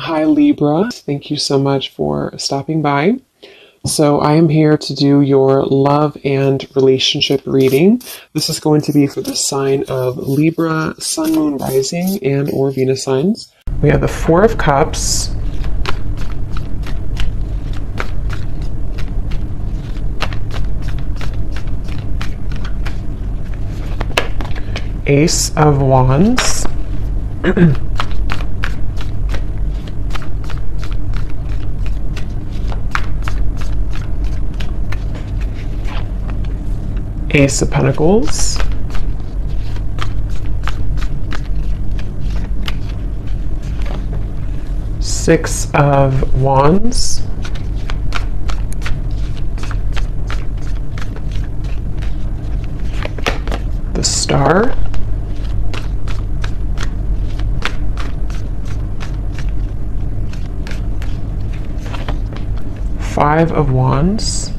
Hi Libra, thank you so much for stopping by. So I am here to do your love and relationship reading. This is going to be for the sign of Libra, Sun, Moon, Rising, and or Venus signs. We have the Four of Cups, Ace of Wands, Ace of Pentacles, Six of Wands, the Star, Five of Wands,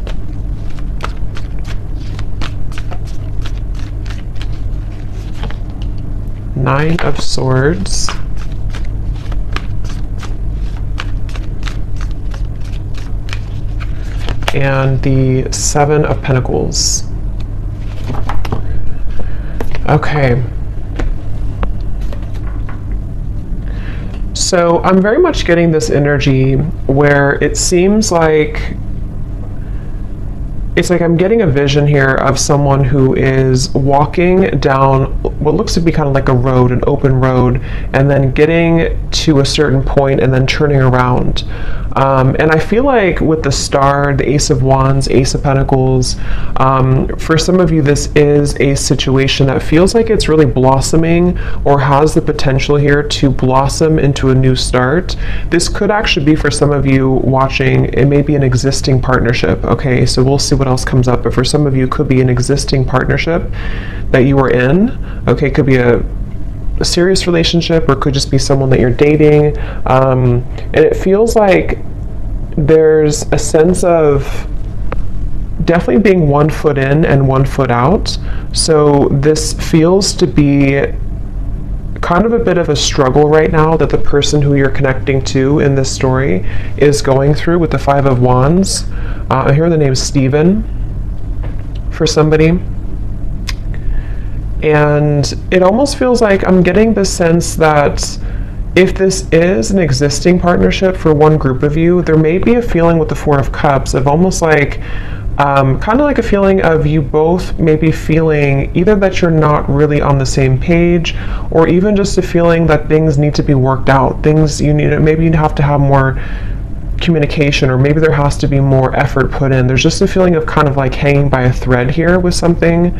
Nine of Swords, and the Seven of Pentacles. Okay. So I'm very much getting this energy where it seems like I'm getting a vision here of someone who is walking down what looks to be kind of like a road, an open road, and then getting to a certain point and then turning around. And I feel like with the Star, the Ace of Wands, Ace of Pentacles, for some of you, this is a situation that feels like it's really blossoming or has the potential here to blossom into a new start. This could actually be for some of you watching, it may be an existing partnership. Okay, so we'll see what else comes up. But for some of you, it could be an existing partnership that you are in. Okay, it could be a serious relationship, or it could just be someone that you're dating, and it feels like there's a sense of definitely being 1 foot in and 1 foot out. So this feels to be kind of a bit of a struggle right now that the person who you're connecting to in this story is going through with the Five of Wands. I hear the name Stephen for somebody. And it almost feels like I'm getting the sense that if this is an existing partnership for one group of you, there may be a feeling with the Four of Cups of almost like, kind of like a feeling of you both maybe feeling either that you're not really on the same page, or even just a feeling that things need to be worked out. Things you need, maybe you have to have more communication, or maybe there has to be more effort put in. There's just a feeling of kind of like hanging by a thread here with something,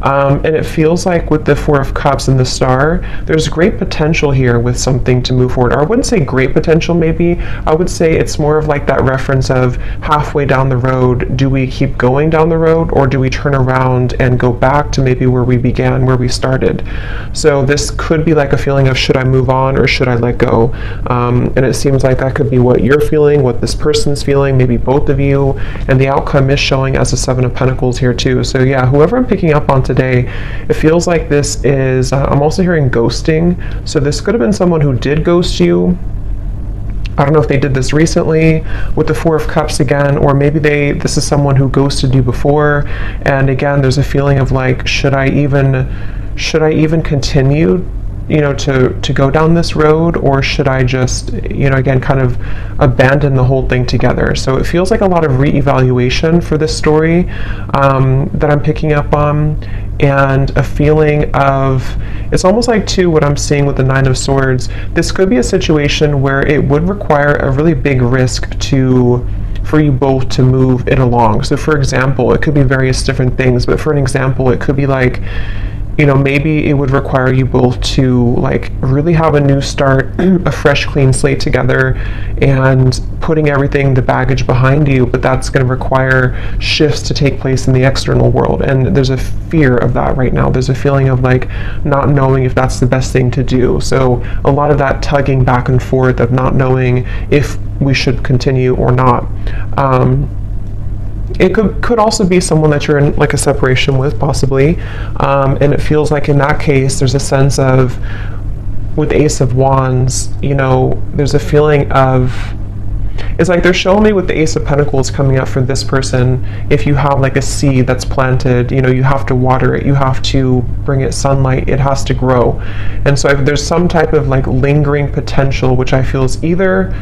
and it feels like with the Four of Cups and the Star, there's great potential here with something to move forward. Or I wouldn't say great potential, maybe I would say it's more of like that reference of halfway down the road, do we keep going down the road, or do we turn around and go back to maybe where we began, where we started? So this could be like a feeling of, should I move on or should I let go? And it seems like that could be what you're feeling, what this person's feeling, maybe both of you, and the outcome is showing as a Seven of Pentacles here too. So yeah, whoever I'm picking up on today, it feels like this is, I'm also hearing ghosting. So this could have been someone who did ghost you. I don't know if they did this recently with the Four of Cups again, or maybe this is someone who ghosted you before. And again, there's a feeling of like, should I even continue, to go down this road, or should I just, again, kind of abandon the whole thing together? So it feels like a lot of reevaluation for this story that I'm picking up on, and a feeling of, it's almost like too what I'm seeing with the Nine of Swords. This could be a situation where it would require a really big risk for you both to move it along. So for example, it could be various different things, but for an example, it could be like, maybe it would require you both to like really have a new start, a fresh, clean slate together, and putting everything, the baggage behind you, but that's going to require shifts to take place in the external world. And there's a fear of that right now. There's a feeling of like not knowing if that's the best thing to do. So a lot of that tugging back and forth of not knowing if we should continue or not. It could also be someone that you're in like a separation with, possibly, and it feels like in that case there's a sense of with the Ace of Wands, you know, there's a feeling of, it's like they're showing me with the Ace of Pentacles coming up for this person, if you have like a seed that's planted, you know, you have to water it, you have to bring it sunlight, it has to grow. And so if there's some type of like lingering potential, which I feel is either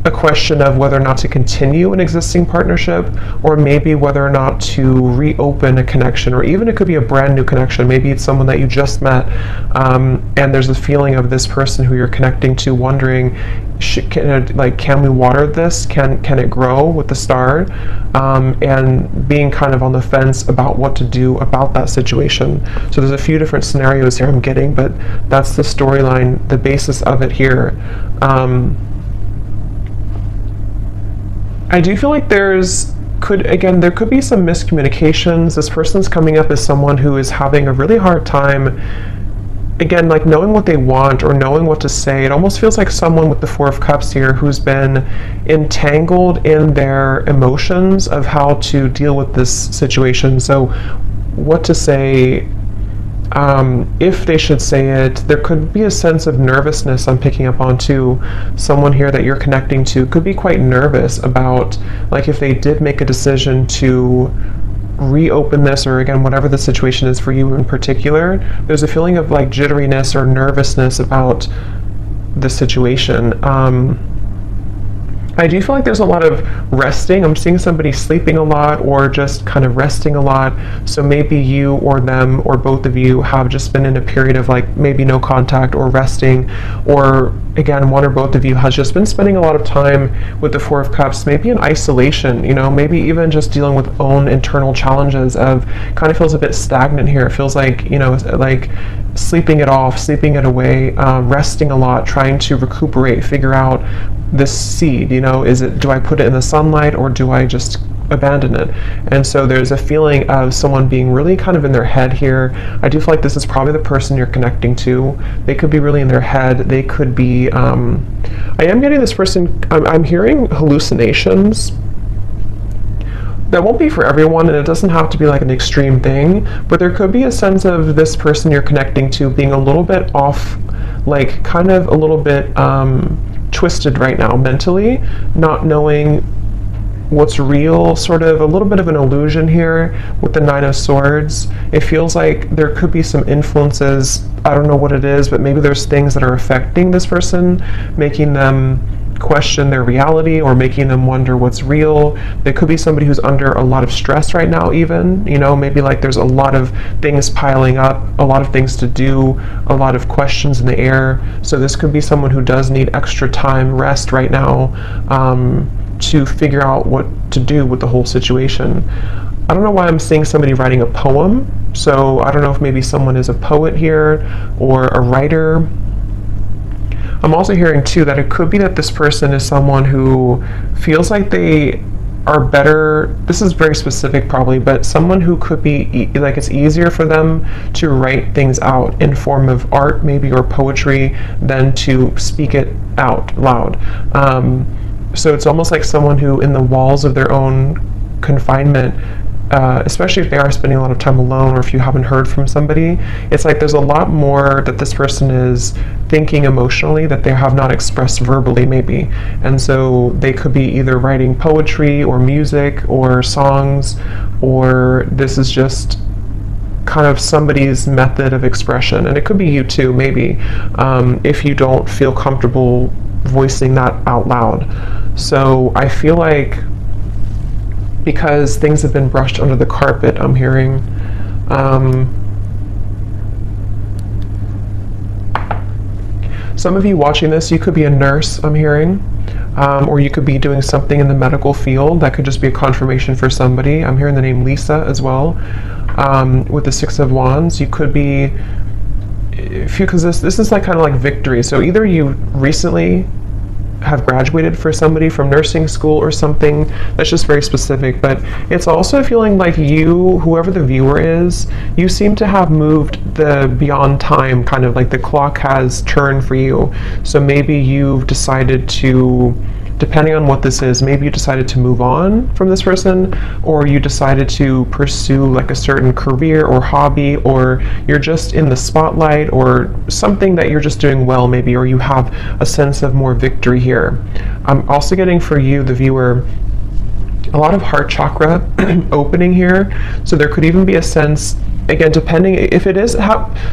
a question of whether or not to continue an existing partnership, or maybe whether or not to reopen a connection, or even it could be a brand new connection. Maybe it's someone that you just met, and there's a feeling of this person who you're connecting to wondering, can we water this? Can it grow with the star? And being kind of on the fence about what to do about that situation. So there's a few different scenarios here I'm getting, but that's the storyline, the basis of it here. I do feel like there could be some miscommunications. This person's coming up as someone who is having a really hard time, again, like knowing what they want or knowing what to say. It almost feels like someone with the Four of Cups here who's been entangled in their emotions of how to deal with this situation. So what to say, if they should say it. There could be a sense of nervousness I'm picking up on too. Someone here that you're connecting to could be quite nervous about, like, if they did make a decision to reopen this, or again, whatever the situation is for you in particular, there's a feeling of like jitteriness or nervousness about the situation. I do feel like there's a lot of resting. I'm seeing somebody sleeping a lot or just kind of resting a lot. So maybe you or them or both of you have just been in a period of like maybe no contact or resting, or again, one or both of you has just been spending a lot of time with the Four of Cups, maybe in isolation, you know, maybe even just dealing with own internal challenges of, kind of feels a bit stagnant here. It feels like, you know, like sleeping it off, sleeping it away, resting a lot, trying to recuperate, figure out this seed, you know, do I put it in the sunlight or do I just abandon it? And so there's a feeling of someone being really kind of in their head here. I do feel like this is probably the person you're connecting to. They could be really in their head. They could be, I am getting this person, I'm hearing hallucinations. That won't be for everyone, and it doesn't have to be like an extreme thing, but there could be a sense of this person you're connecting to being a little bit off, like kind of a little bit twisted right now mentally, not knowing what's real, sort of a little bit of an illusion here with the Nine of Swords. It feels like there could be some influences, I don't know what it is, but maybe there's things that are affecting this person, making them question their reality or making them wonder what's real. There could be somebody who's under a lot of stress right now even, you know, maybe like there's a lot of things piling up, a lot of things to do, a lot of questions in the air. So this could be someone who does need extra time, rest right now, to figure out what to do with the whole situation. I don't know why I'm seeing somebody writing a poem, so I don't know if maybe someone is a poet here or a writer. I'm also hearing too that it could be that this person is someone who feels like they are better, this is very specific probably, but someone who could be like it's easier for them to write things out in form of art maybe or poetry than to speak it out loud. So it's almost like someone who in the walls of their own confinement, especially if they are spending a lot of time alone or if you haven't heard from somebody, it's like there's a lot more that this person is thinking emotionally that they have not expressed verbally maybe. And so they could be either writing poetry or music or songs, or this is just kind of somebody's method of expression. And it could be you too, maybe, if you don't feel comfortable voicing that out loud. So I feel like because things have been brushed under the carpet, I'm hearing, some of you watching this, you could be a nurse, I'm hearing, or you could be doing something in the medical field. That could just be a confirmation for somebody. I'm hearing the name Lisa as well, with the Six of Wands. You could be, because this is like kind of like victory. So either you recently have graduated for somebody from nursing school or something, that's just very specific, but it's also feeling like you, whoever the viewer is, you seem to have moved the beyond time, kind of like the clock has turned for you. So maybe you've decided to depending on what this is, maybe you decided to move on from this person, or you decided to pursue like a certain career or hobby, or you're just in the spotlight, or something that you're just doing well maybe, or you have a sense of more victory here. I'm also getting for you, the viewer, a lot of heart chakra opening here. So there could even be a sense, again, depending if it is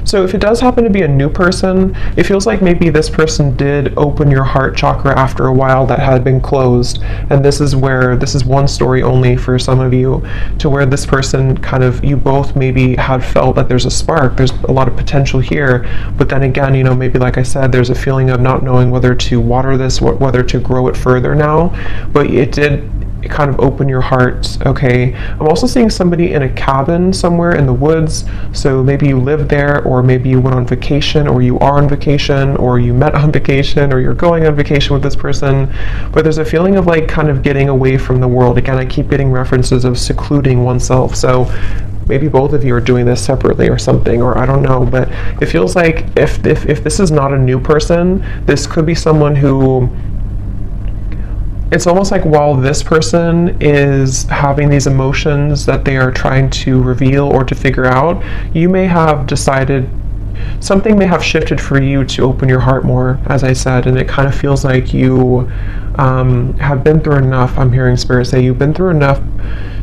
so if it does happen to be a new person, it feels like maybe this person did open your heart chakra after a while that had been closed, and this is one story only for some of you, to where this person kind of, you both maybe had felt that there's a spark, there's a lot of potential here, but then again, you know, maybe like I said, there's a feeling of not knowing whether to water this, whether to grow it further now, but it did kind of open your heart. Okay, I'm also seeing somebody in a cabin somewhere in the woods, so maybe you live there, or maybe you went on vacation, or you are on vacation, or you met on vacation, or you're going on vacation with this person, but there's a feeling of like kind of getting away from the world. Again, I keep getting references of secluding oneself, so maybe both of you are doing this separately or something, or I don't know, but it feels like if this is not a new person, this could be someone who, it's almost like while this person is having these emotions that they are trying to reveal or to figure out, you may have decided, something may have shifted for you to open your heart more, as I said, and it kind of feels like you have been through enough. I'm hearing Spirit say you've been through enough.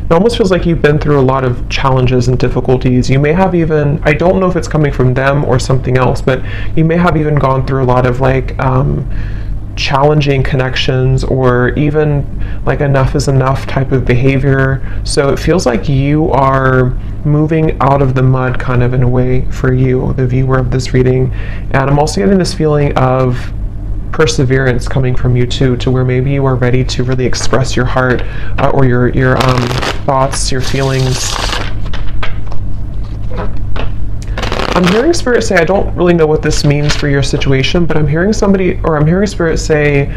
It almost feels like you've been through a lot of challenges and difficulties. You may have even, I don't know if it's coming from them or something else, but you may have even gone through a lot of like challenging connections, or even like enough is enough type of behavior. So it feels like you are moving out of the mud kind of in a way for you, the viewer of this reading. And I'm also getting this feeling of perseverance coming from you too, to where maybe you are ready to really express your heart, or your thoughts, your feelings. I'm hearing Spirit say, I don't really know what this means for your situation, but I'm hearing Spirit say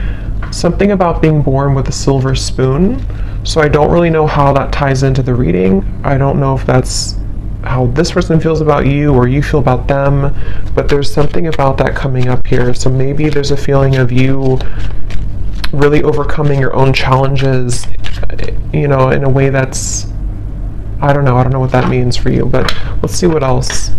something about being born with a silver spoon. So I don't really know how that ties into the reading. I don't know if that's how this person feels about you or you feel about them, but there's something about that coming up here. So maybe there's a feeling of you really overcoming your own challenges, you know, in a way that's, I don't know what that means for you, but let's see what else.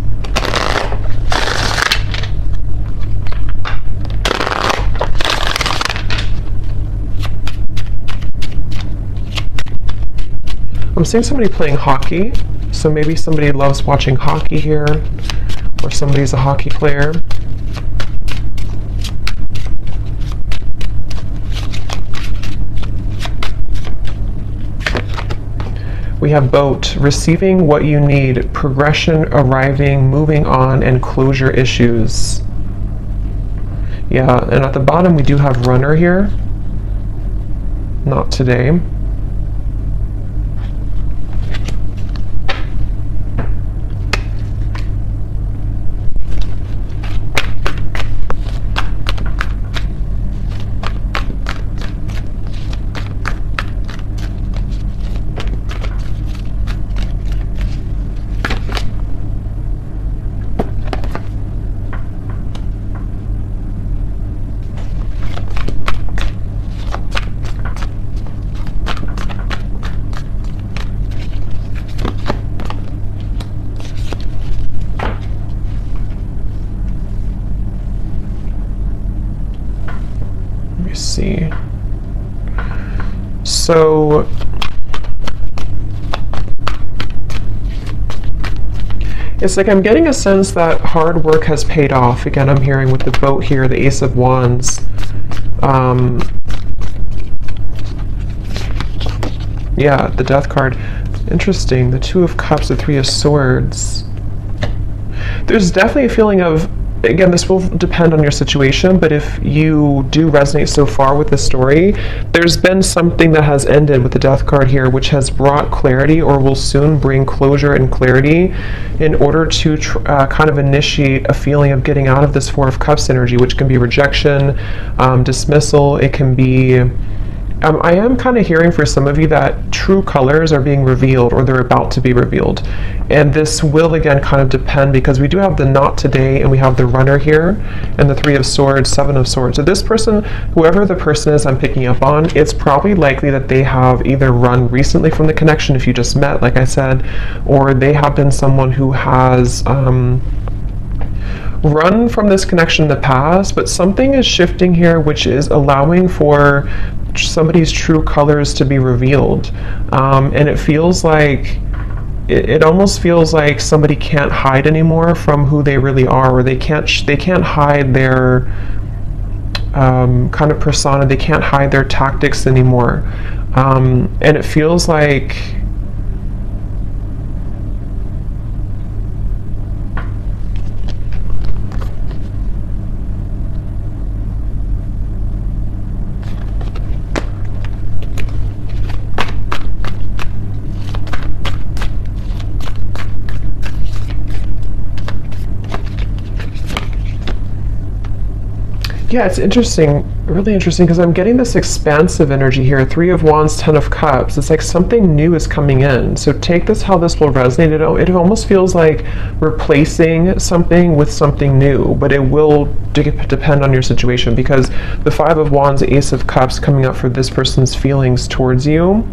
I'm seeing somebody playing hockey, so maybe somebody loves watching hockey here, or somebody's a hockey player. We have boat, receiving what you need, progression, arriving, moving on, and closure issues. Yeah, and at the bottom we do have runner here. Not today. See. So it's like I'm getting a sense that hard work has paid off. Again, I'm hearing with the boat here, the Ace of Wands. Yeah, the Death card. Interesting. The Two of Cups, the Three of Swords. There's definitely a feeling of, again, this will depend on your situation, but if you do resonate so far with the story, there's been something that has ended with the Death card here, which has brought clarity, or will soon bring closure and clarity, in order to kind of initiate a feeling of getting out of this Four of Cups energy, which can be rejection, dismissal. It can be I am kind of hearing for some of you that true colors are being revealed, or they're about to be revealed. And this will again kind of depend, because we do have the not today, and we have the runner here, and the 3 of swords, 7 of swords. So this person, whoever the person is I'm picking up on, it's probably likely that they have either run recently from the connection, if you just met, like I said, or they have been someone who has run from this connection in the past, but something is shifting here, which is allowing for somebody's true colors to be revealed. And it feels like, it almost feels like somebody can't hide anymore from who they really are, or they can't hide their kind of persona, they can't hide their tactics anymore. And it feels like yeah, it's interesting, really interesting, because I'm getting this expansive energy here. 3 of Wands, 10 of Cups. It's like something new is coming in. So take this how this will resonate. It almost feels like replacing something with something new, but it will depend on your situation, because the 5 of Wands, Ace of Cups coming up for this person's feelings towards you.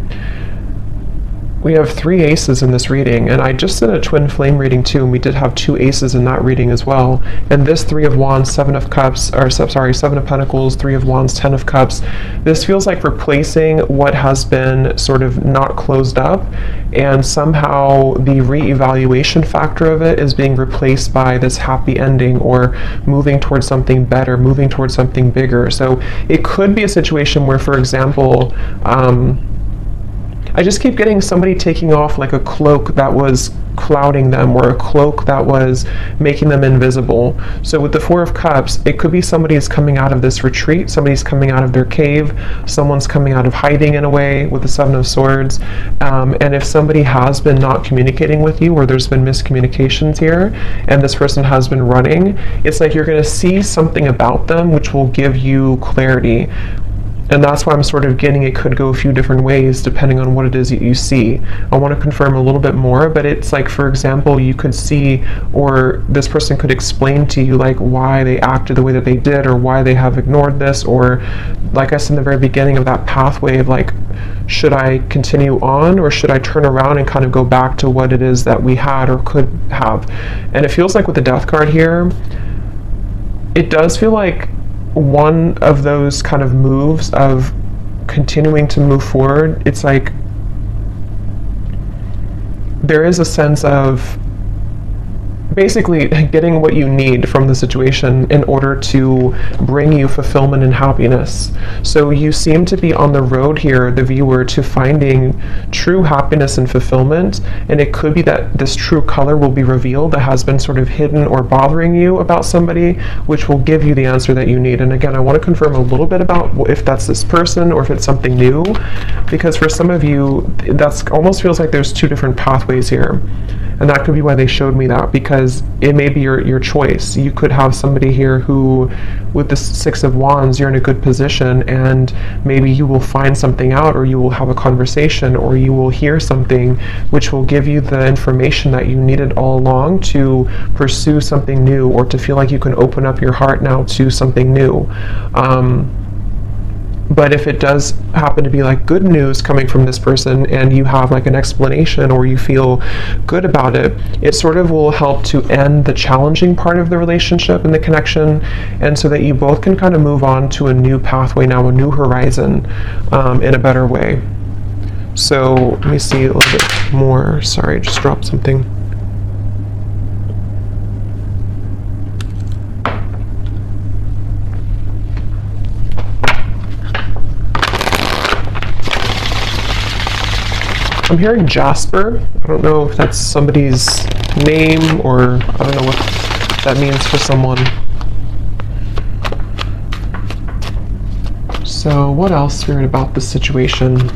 We have 3 aces in this reading, and I just did a twin flame reading too, and we did have 2 aces in that reading as well. And this 3 of Wands, 7 of Cups, or sorry, 7 of Pentacles, 3 of Wands, 10 of Cups. This feels like replacing what has been sort of not closed up, and somehow the re-evaluation factor of it is being replaced by this happy ending, or moving towards something better, moving towards something bigger. So it could be a situation where, for example, I just keep getting somebody taking off like a cloak that was clouding them, or a cloak that was making them invisible. So with the 4 of Cups, it could be somebody's coming out of this retreat, somebody's coming out of their cave, someone's coming out of hiding in a way with the 7 of Swords. And if somebody has been not communicating with you, or there's been miscommunications here, and this person has been running, it's like you're going to see something about them which will give you clarity. And that's why I'm sort of getting it could go a few different ways depending on what it is that you see. I want to confirm a little bit more, but it's like, for example, you could see, or this person could explain to you like why they acted the way that they did, or why they have ignored this, or like I said in the very beginning of that pathway of like, should I continue on, or should I turn around and kind of go back to what it is that we had or could have. And it feels like with the Death card here, it does feel like one of those kind of moves of continuing to move forward. It's like there is a sense of basically getting what you need from the situation in order to bring you fulfillment and happiness. So you seem to be on the road here, the viewer, to finding true happiness and fulfillment, and it could be that this true color will be revealed that has been sort of hidden or bothering you about somebody, which will give you the answer that you need. And again, I want to confirm a little bit about if that's this person or if it's something new, because for some of you, that's almost feels like there's 2 different pathways here. And that could be why they showed me that, because it may be your choice. You could have somebody here who, with the 6 of Wands, you're in a good position, and maybe you will find something out, or you will have a conversation, or you will hear something which will give you the information that you needed all along to pursue something new, or to feel like you can open up your heart now to something new. But if it does happen to be like good news coming from this person, and you have like an explanation, or you feel good about it, it sort of will help to end the challenging part of the relationship and the connection, and so that you both can kind of move on to a new pathway now, a new horizon, in a better way. So let me see a little bit more. Sorry, I just dropped something. I'm hearing Jasper. I don't know if that's somebody's name, or I don't know what that means for someone. So what else, Spirit, about this situation?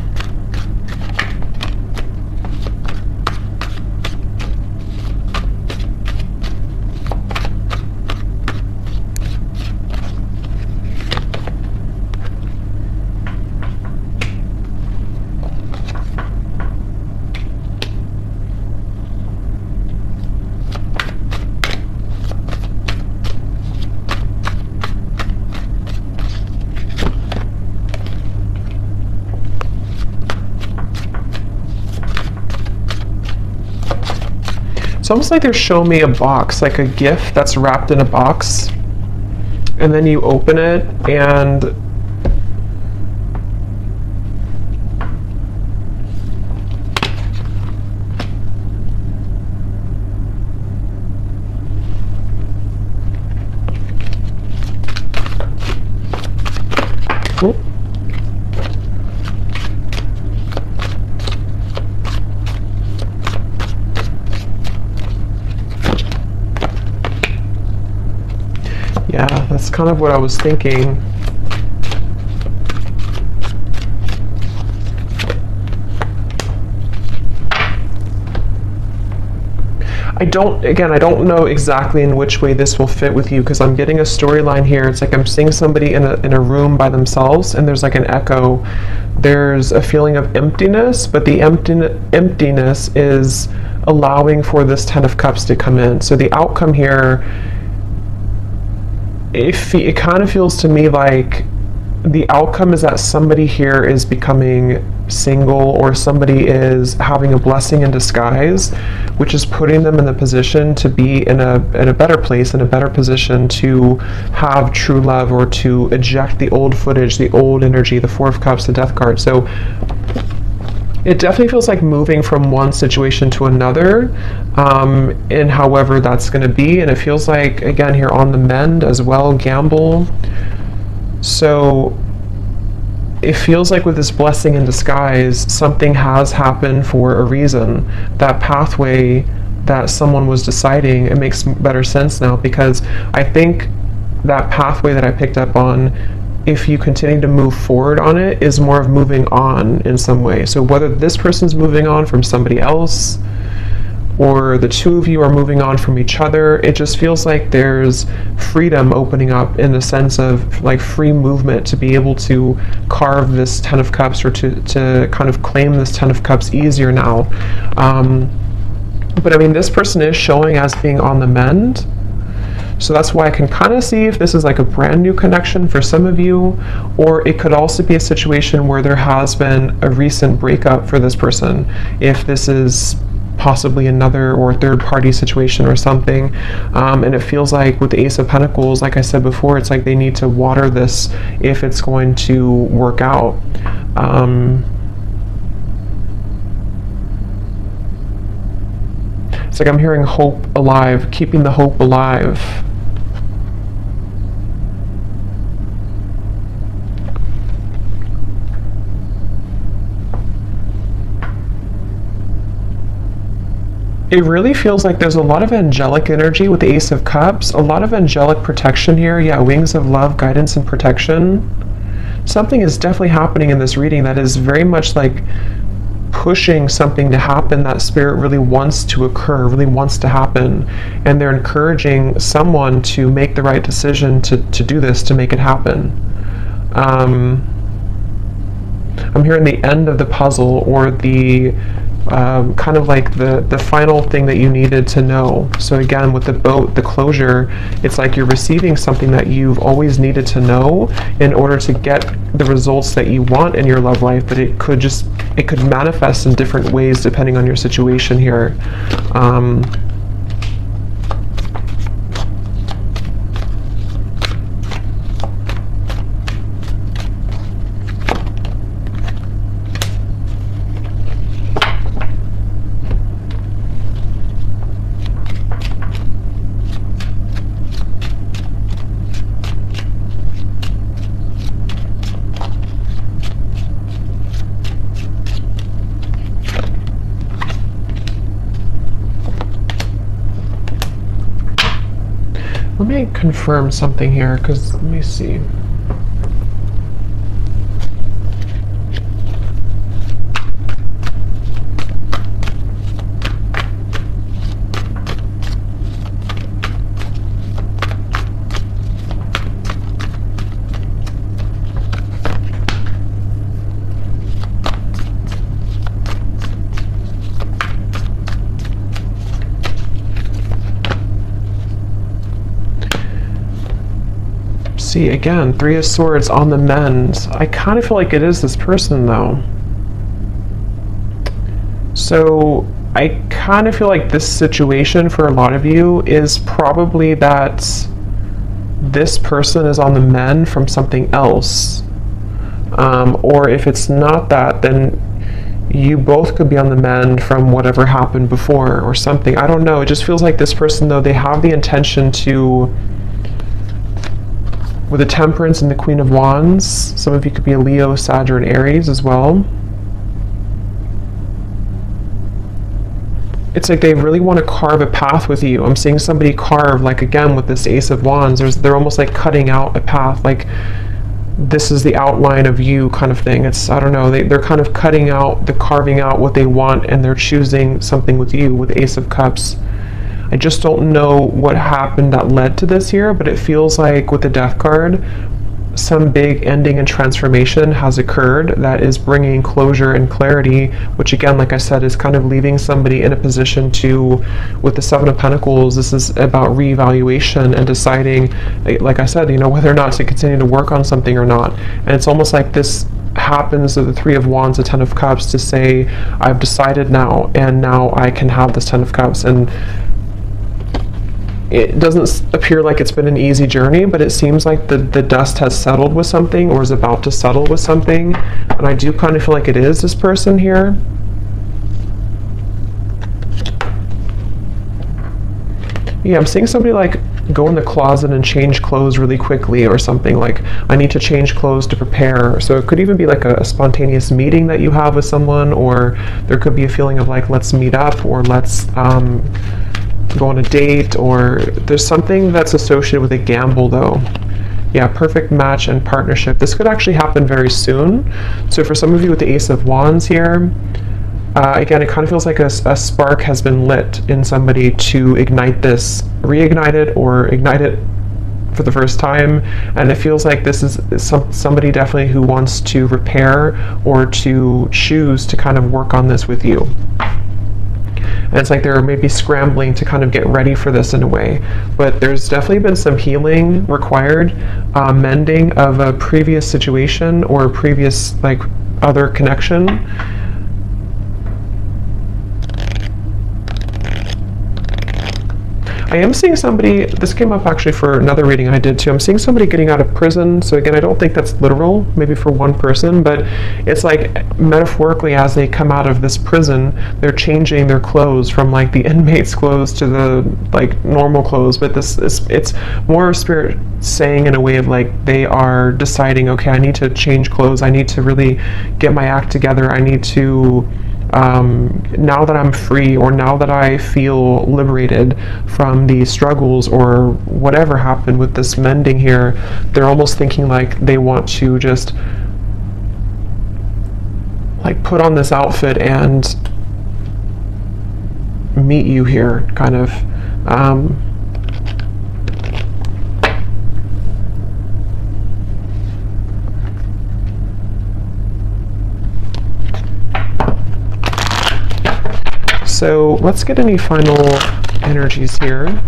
It's almost like they're showing me a box, like a gift that's wrapped in a box, and then you open it and yeah, that's kind of what I was thinking. I don't know exactly in which way this will fit with you, because I'm getting a storyline here. It's like I'm seeing somebody in a room by themselves, and there's like an echo. There's a feeling of emptiness, but the emptiness is allowing for this Ten of Cups to come in. So the outcome here, it kind of feels to me like the outcome is that somebody here is becoming single, or somebody is having a blessing in disguise, which is putting them in the position to be in a better place, in a better position to have true love, or to eject the old footage, the old energy, the Four of Cups, the Death card. So it definitely feels like moving from one situation to another, and however that's going to be. And it feels like, again, here on the mend as well, gamble. So it feels like with this blessing in disguise, something has happened for a reason. That pathway that someone was deciding, it makes better sense now, because I think that pathway that I picked up on, if you continue to move forward on it, is more of moving on in some way. So whether this person's moving on from somebody else, or the two of you are moving on from each other, it just feels like there's freedom opening up, in the sense of like free movement to be able to carve this Ten of Cups, or to kind of claim this Ten of Cups easier now. But I mean, this person is showing as being on the mend. So that's why I can kind of see if this is like a brand new connection for some of you, or it could also be a situation where there has been a recent breakup for this person. If this is possibly another or third party situation or something, and it feels like with the Ace of Pentacles, like I said before, it's like they need to water this if it's going to work out. It's like I'm hearing hope alive, keeping the hope alive. It really feels like there's a lot of angelic energy with the Ace of Cups, a lot of angelic protection here. Yeah, wings of love, guidance and protection. Something is definitely happening in this reading that is very much like pushing something to happen that Spirit really wants to occur, really wants to happen. And they're encouraging someone to make the right decision to do this, to make it happen. I'm hearing the end of the puzzle, or the kind of like the final thing that you needed to know. So again, with the boat, the closure, it's like you're receiving something that you've always needed to know in order to get the results that you want in your love life, but it could manifest in different ways depending on your situation here. Let me confirm something here, because let me see. See, again, Three of Swords on the mend. I kind of feel like it is this person, though. So I kind of feel like this situation for a lot of you is probably that this person is on the mend from something else. Or if it's not that, then you both could be on the mend from whatever happened before or something. I don't know. It just feels like this person, though, they have the intention to, with the Temperance and the Queen of Wands, some of you could be a Leo, Sag, or an Aries as well. It's like they really want to carve a path with you. I'm seeing somebody carve, like again with this Ace of Wands, they're almost like cutting out a path, like this is the outline of you kind of thing. It's, I don't know, they're kind of carving out what they want, and they're choosing something with you with Ace of Cups. I just don't know what happened that led to this here, but it feels like with the Death card, some big ending and transformation has occurred that is bringing closure and clarity, which again, like I said, is kind of leaving somebody in a position to, with the Seven of Pentacles, this is about reevaluation and deciding, like I said, whether or not to continue to work on something or not. And it's almost like this happens to the Three of Wands, the Ten of Cups, to say, I've decided now, and now I can have this Ten of Cups. And it doesn't appear like it's been an easy journey, but it seems like the dust has settled with something, or is about to settle with something. And I do kind of feel like it is this person here. Yeah, I'm seeing somebody like go in the closet and change clothes really quickly or something, like I need to change clothes to prepare. So it could even be like a spontaneous meeting that you have with someone, or there could be a feeling of like, let's meet up, or let's go on a date, or there's something that's associated with a gamble though. Yeah, perfect match and partnership. This could actually happen very soon. So for some of you with the Ace of Wands here, again, it kind of feels like a spark has been lit in somebody to ignite this, reignite it, or ignite it for the first time. And it feels like this is somebody definitely who wants to repair or to choose to kind of work on this with you. And it's like they're maybe scrambling to kind of get ready for this in a way. But there's definitely been some healing required, mending of a previous situation or a previous like other connection. I am seeing somebody, this came up actually for another reading I did too, I'm seeing somebody getting out of prison. So again, I don't think that's literal, maybe for one person, but it's like metaphorically, as they come out of this prison, they're changing their clothes from like the inmate's clothes to the like normal clothes. But this is, it's more spirit saying in a way of like they are deciding, okay, I need to change clothes, I need to really get my act together, I need to now that I'm free, or now that I feel liberated from the struggles or whatever happened with this mending here, they're almost thinking like they want to just like put on this outfit and meet you here, kind of. So let's get any final energies here.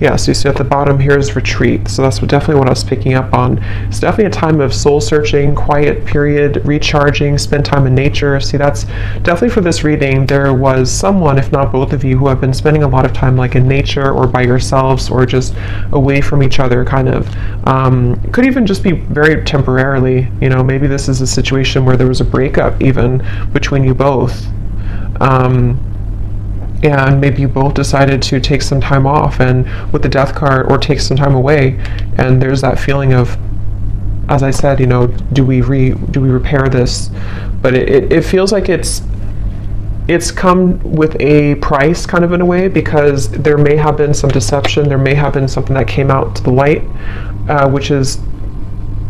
Yeah, so you see at the bottom here is retreat. So that's definitely what I was picking up on. It's definitely a time of soul searching, quiet period, recharging, spend time in nature. See, that's definitely for this reading. There was someone, if not both of you, who have been spending a lot of time like in nature or by yourselves or just away from each other, kind of. Could even just be very temporarily, maybe this is a situation where there was a breakup even between you both. And maybe you both decided to take some time off, and with the Death card, or take some time away, and there's that feeling of, as I said, do we repair this? But it feels like it's come with a price, kind of in a way, because there may have been some deception, there may have been something that came out to the light, which is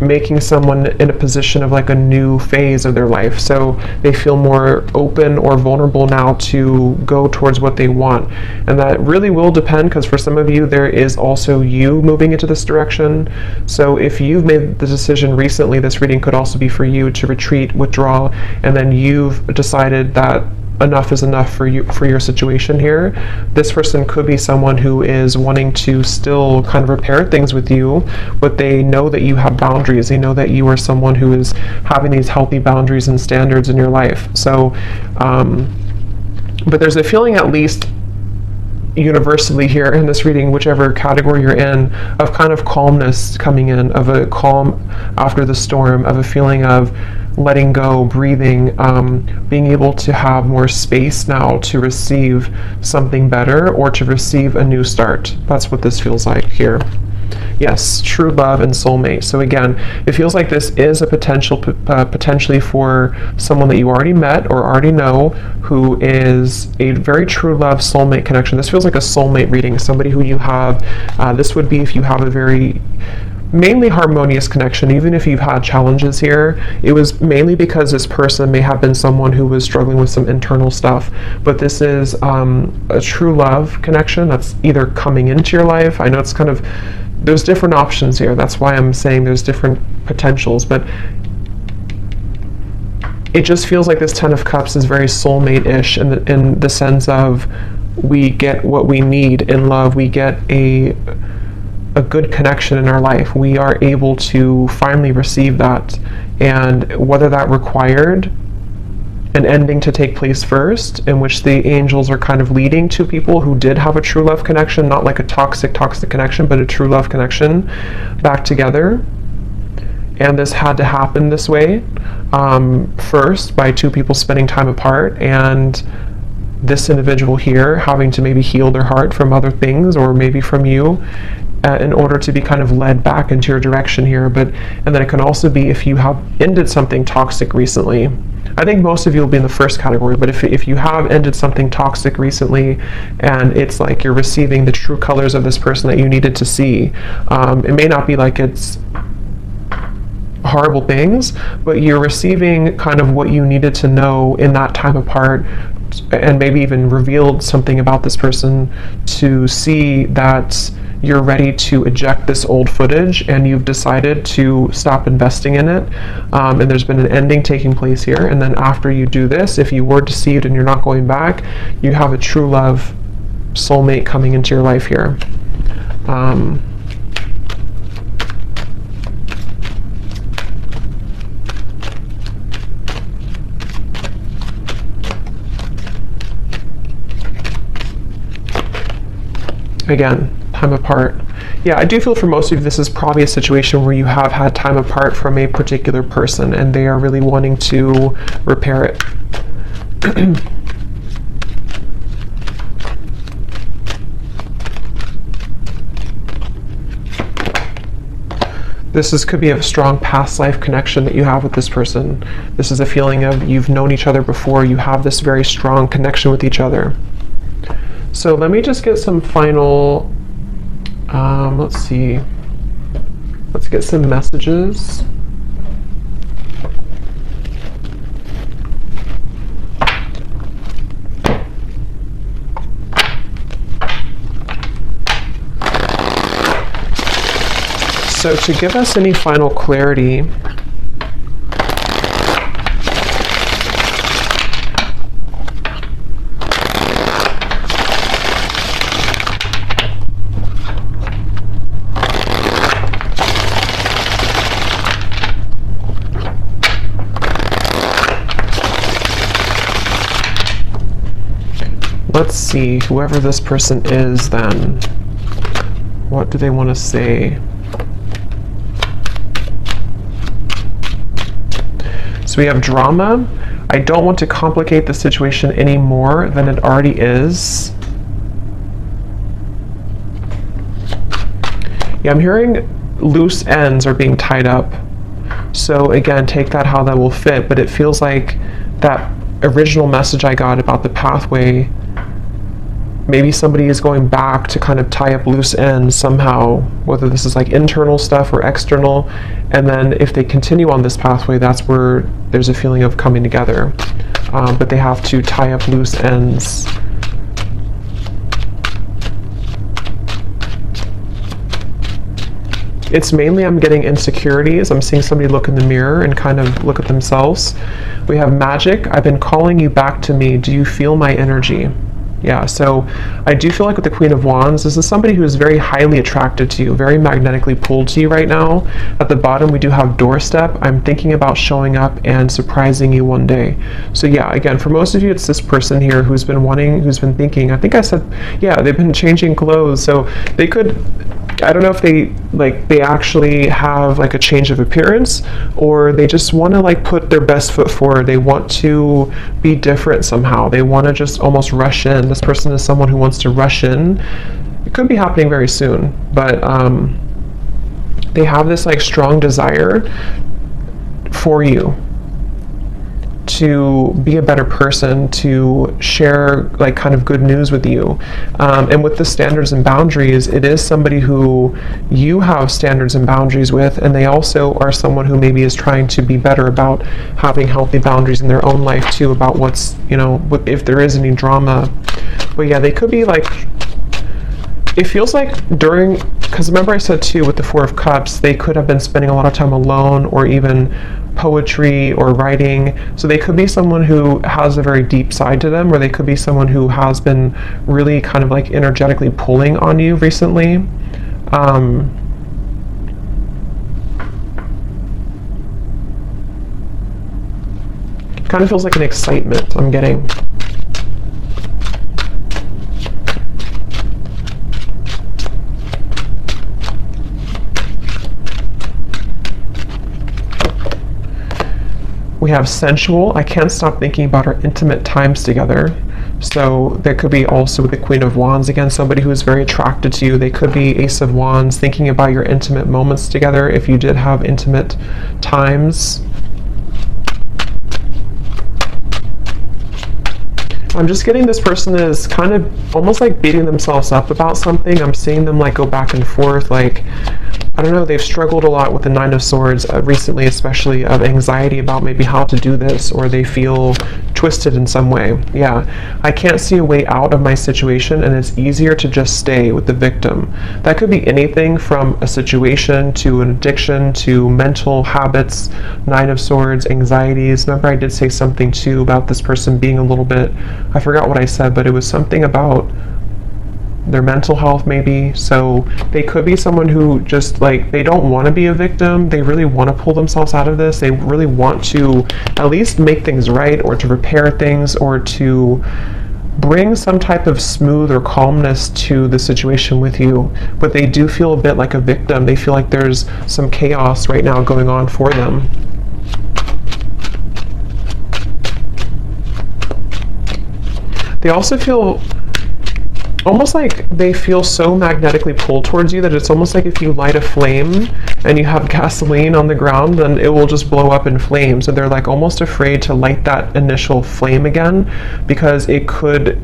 making someone in a position of like a new phase of their life. So they feel more open or vulnerable now to go towards what they want. And that really will depend, because for some of you, there is also you moving into this direction. So if you've made the decision recently, this reading could also be for you to retreat, withdraw, and then you've decided that enough is enough for you, for your situation here. This person could be someone who is wanting to still kind of repair things with you, but they know that you have boundaries. They know that you are someone who is having these healthy boundaries and standards in your life. So, but there's a feeling, at least universally here in this reading, whichever category you're in, of kind of calmness coming in, of a calm after the storm, of a feeling of letting go, breathing, being able to have more space now to receive something better or to receive a new start. That's what this feels like here. Yes, true love and soulmate. So again, it feels like this is a potentially for someone that you already met or already know, who is a very true love soulmate connection. This feels like a soulmate reading, somebody who you have, this would be if you have a very mainly harmonious connection. Even if you've had challenges here, it was mainly because this person may have been someone who was struggling with some internal stuff, but this is a true love connection that's either coming into your life. I know it's kind of, there's different options here, that's why I'm saying there's different potentials, but it just feels like this Ten of Cups is very soulmate-ish in the sense of we get what we need in love, we get a good connection in our life, we are able to finally receive that. And whether that required an ending to take place first, in which the angels are kind of leading to people who did have a true love connection, not like a toxic connection, but a true love connection back together. And this had to happen this way, first by two people spending time apart, and this individual here having to maybe heal their heart from other things, or maybe from you, in order to be kind of led back into your direction here. And then it can also be if you have ended something toxic recently. I think most of you will be in the first category, but if you have ended something toxic recently, and it's like you're receiving the true colors of this person that you needed to see, it may not be like it's horrible things, but you're receiving kind of what you needed to know in that time apart, and maybe even revealed something about this person to see that you're ready to eject this old footage, and you've decided to stop investing in it, and there's been an ending taking place here. And then after you do this, if you were deceived and you're not going back, you have a true love soulmate coming into your life here. Again, time apart. Yeah, I do feel for most of you this is probably a situation where you have had time apart from a particular person and they are really wanting to repair it. Could be a strong past life connection that you have with this person. This is a feeling of you've known each other before, you have this very strong connection with each other. So let me just get some final, let's see, let's get some messages. So to give us any final clarity, let's see, whoever this person is then, what do they want to say? So we have drama. I don't want to complicate the situation any more than it already is. Yeah, I'm hearing loose ends are being tied up. So again, take that how that will fit, but it feels like that original message I got about the pathway, maybe somebody is going back to kind of tie up loose ends somehow, whether this is like internal stuff or external, and then if they continue on this pathway, that's where there's a feeling of coming together, but they have to tie up loose ends. It's mainly I'm getting insecurities. I'm seeing somebody look in the mirror and kind of look at themselves. We have magic. I've been calling you back to me. Do you feel my energy? Yeah, so I do feel like with the Queen of Wands, this is somebody who is very highly attracted to you, very magnetically pulled to you right now. At the bottom, we do have doorstep. I'm thinking about showing up and surprising you one day. So yeah, again, for most of you, it's this person here who's been thinking, I think I said, yeah, they've been changing clothes. So they could, I don't know if they actually have like a change of appearance, or they just want to like put their best foot forward. They want to be different somehow. They want to just almost rush in. This person is someone who wants to rush in. It could be happening very soon, but they have this like strong desire for you to be a better person, to share like kind of good news with you. And with the standards and boundaries, it is somebody who you have standards and boundaries with, and they also are someone who maybe is trying to be better about having healthy boundaries in their own life too, about what's, you know, if there is any drama. But yeah, they could be like, it feels like during, because remember I said too with the Four of Cups, they could have been spending a lot of time alone, or even poetry or writing. So they could be someone who has a very deep side to them, or they could be someone who has been really kind of like energetically pulling on you recently. Kind of feels like an excitement I'm getting. We have sensual. I can't stop thinking about our intimate times together. So there could be also with the Queen of Wands, again, somebody who is very attracted to you. They could be Ace of Wands, thinking about your intimate moments together if you did have intimate times. I'm just getting this person is kind of almost like beating themselves up about something. I'm seeing them like go back and forth, like, I don't know, they've struggled a lot with the Nine of Swords recently, especially of anxiety about maybe how to do this, or they feel twisted in some way. Yeah, I can't see a way out of my situation, and it's easier to just stay with the victim. That could be anything from a situation to an addiction to mental habits, Nine of Swords, anxieties. Remember I did say something too about this person being a little bit, I forgot what I said, but it was something about their mental health maybe. So they could be someone who just like, they don't want to be a victim. They really want to pull themselves out of this. They really want to at least make things right, or to repair things, or to bring some type of smooth or calmness to the situation with you. But they do feel a bit like a victim. They feel like there's some chaos right now going on for them. They also feel almost like they feel so magnetically pulled towards you that it's almost like if you light a flame and you have gasoline on the ground, then it will just blow up in flames. And they're like almost afraid to light that initial flame again, because it could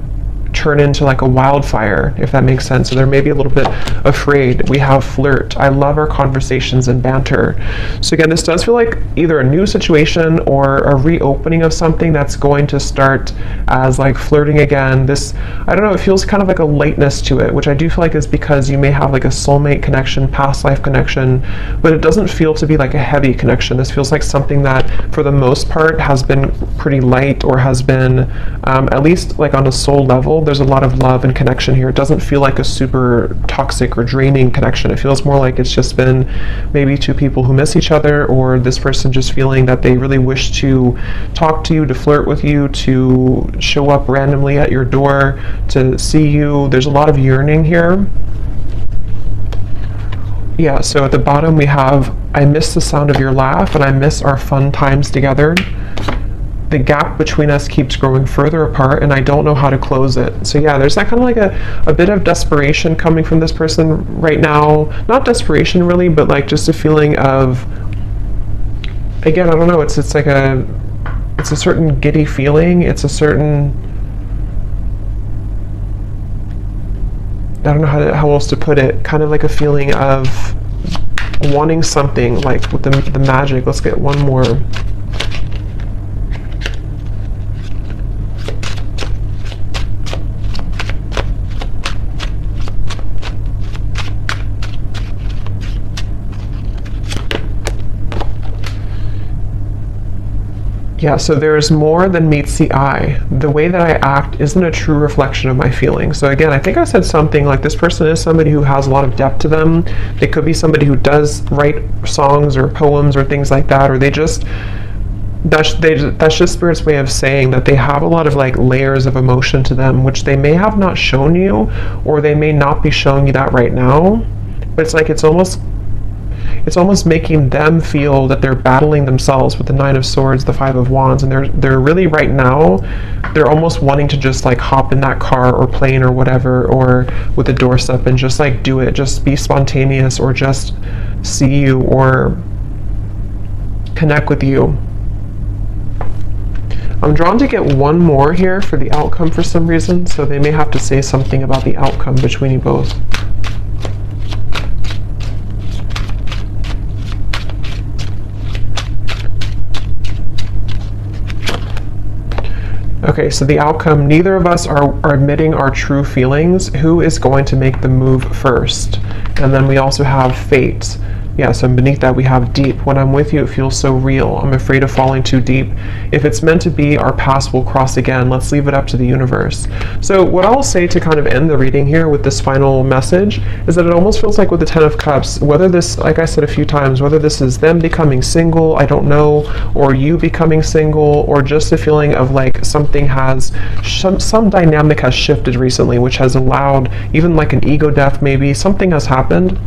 turn into like a wildfire, if that makes sense. So they're maybe a little bit afraid. We have flirt. I love our conversations and banter. So again, this does feel like either a new situation or a reopening of something that's going to start as like flirting again. This, I don't know, it feels kind of like a lightness to it, which I do feel like is because you may have like a soulmate connection, past life connection, but it doesn't feel to be like a heavy connection. This feels like something that for the most part has been pretty light, or has been at least like on a soul level, there's a lot of love and connection here. It doesn't feel like a super toxic or draining connection. It feels more like it's just been maybe two people who miss each other, or this person just feeling that they really wish to talk to you, to flirt with you, to show up randomly at your door, to see you. There's a lot of yearning here. Yeah, so at the bottom we have, I miss the sound of your laugh, and I miss our fun times together. The gap between us keeps growing further apart, and I don't know how to close it. So yeah, there's that kind of like a bit of desperation coming from this person right now. Not desperation really, but like just a feeling of, again, I don't know, it's like it's a certain giddy feeling. It's a certain, I don't know how else to put it, kind of like a feeling of wanting something, like with the magic. Let's get one more. Yeah, so there's more than meets the eye. The way that I act isn't a true reflection of my feelings. So again, I think I said something like this person is somebody who has a lot of depth to them. They could be somebody who does write songs or poems or things like that, or that's just Spirit's way of saying that they have a lot of like layers of emotion to them, which they may have not shown you, or they may not be showing you that right now. But it's like it's almost making them feel that they're battling themselves with the Nine of Swords, the Five of Wands, and they're really right now, they're almost wanting to just like hop in that car or plane or whatever, or with a doorstep and just like do it, just be spontaneous, or just see you or connect with you. I'm drawn to get one more here for the outcome for some reason, so they may have to say something about the outcome between you both. Okay, so the outcome, neither of us are admitting our true feelings. Who is going to make the move first? And then we also have fate. Yeah, so beneath that we have deep. When I'm with you, it feels so real. I'm afraid of falling too deep. If it's meant to be, our paths will cross again. Let's leave it up to the universe. So what I'll say to kind of end the reading here with this final message is that it almost feels like with the Ten of Cups, whether this, like I said a few times, whether this is them becoming single, I don't know, or you becoming single, or just a feeling of like something has, some dynamic has shifted recently, which has allowed even like an ego death maybe, something has happened,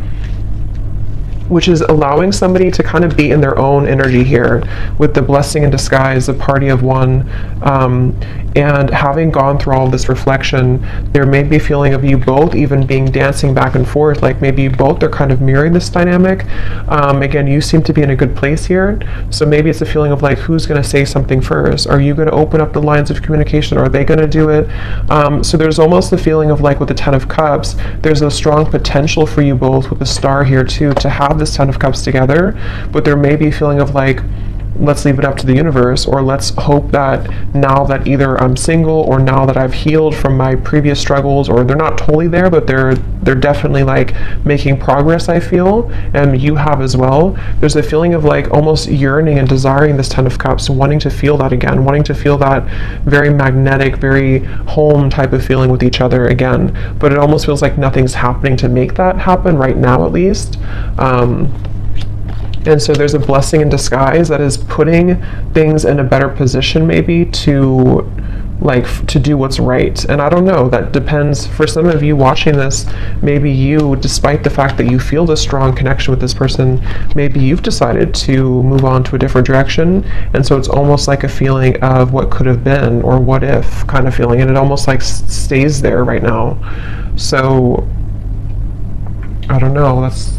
which is allowing somebody to kind of be in their own energy here with the blessing in disguise, the party of one, and having gone through all this reflection, there may be a feeling of you both even being dancing back and forth, like maybe you both are kind of mirroring this dynamic. Again, you seem to be in a good place here, so maybe it's a feeling of like, who's going to say something first? Are you going to open up the lines of communication, or are they going to do it? So there's almost the feeling of like with the Ten of Cups, there's a strong potential for you both with the Star here too, to have this Ten of Cups together, but there may be a feeling of like, let's leave it up to the universe, or let's hope that now that either I'm single or now that I've healed from my previous struggles, or they're not totally there, but they're definitely like making progress, I feel, and you have as well. There's a feeling of like almost yearning and desiring this Ten of Cups, wanting to feel that again, wanting to feel that very magnetic, very home type of feeling with each other again, but it almost feels like nothing's happening to make that happen right now, at least. And so there's a blessing in disguise that is putting things in a better position maybe to do what's right. And I don't know, that depends. For some of you watching this, maybe you, despite the fact that you feel this strong connection with this person, maybe you've decided to move on to a different direction. And so it's almost like a feeling of what could have been, or what if kind of feeling. And it almost like stays there right now. So I don't know, that's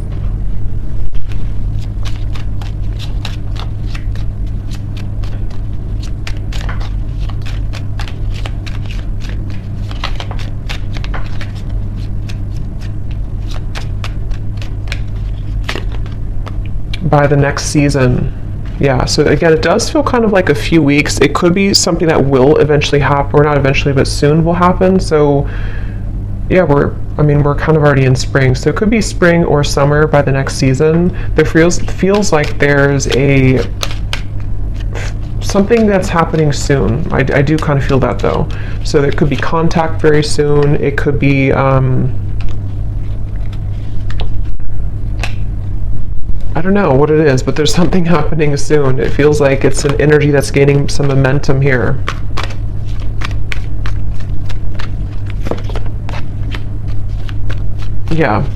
by the next season. Yeah, so again, it does feel kind of like a few weeks. It could be something that will eventually happen, or not eventually, but soon will happen. So yeah, we're kind of already in spring, so it could be spring or summer by the next season. There feels like there's something that's happening soon. I do kind of feel that though. So there could be contact very soon. It could be I don't know what it is, but there's something happening soon. It feels like it's an energy that's gaining some momentum here. Yeah.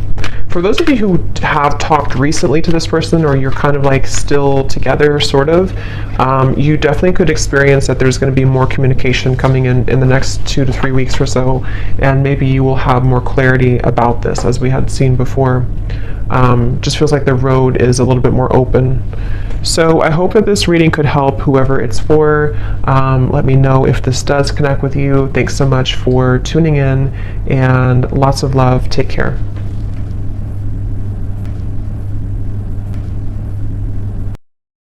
For those of you who have talked recently to this person, or you're kind of like still together, sort of, you definitely could experience that there's going to be more communication coming in the next 2 to 3 weeks or so, and maybe you will have more clarity about this, as we had seen before. Just feels like the road is a little bit more open. So I hope that this reading could help whoever it's for. Let me know if this does connect with you. Thanks so much for tuning in, and lots of love. Take care.